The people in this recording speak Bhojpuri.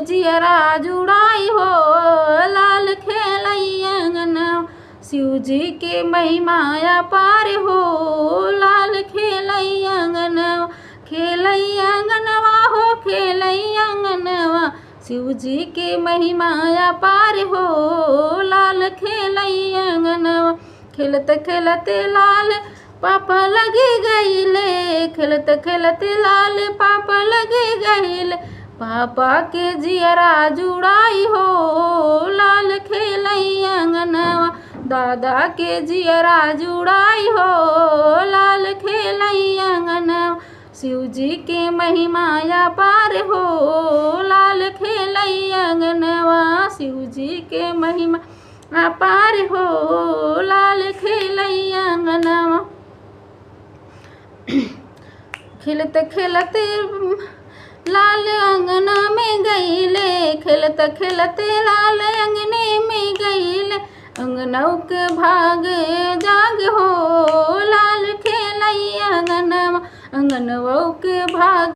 जियरा जुड़ाई हो लाल खेलई अंगनवा। शिव जी के महिमाया पार हो लाल खेलई अंगनवा। खेलई अंगनवा हो खेलई अंगनवा। शिव जी के महिमाया पार हो लाल खेलई अंगनवा। खेलत खेलत लाल पापा लगे गईले। खेलत खेलत लाल पापा लगे गईले। पापा के जियरा जुड़ाई हो लाल खेलई अंगनवा। दादा के जियरा जुड़ाई हो लाल खेलई अंगनवा। शिव जी के महिमाया पार हो लाल खेलई अंगनवा। शिव जी के महिमा पार हो लाल खेलई अंगनवा। खेलत खेलत लाल अंगना में गईले। खेलत खेलत लाल अंगने में गईले। अंगनऊ के भाग जाग हो लाल खेलई अंगनवा। अंगनवा के भाग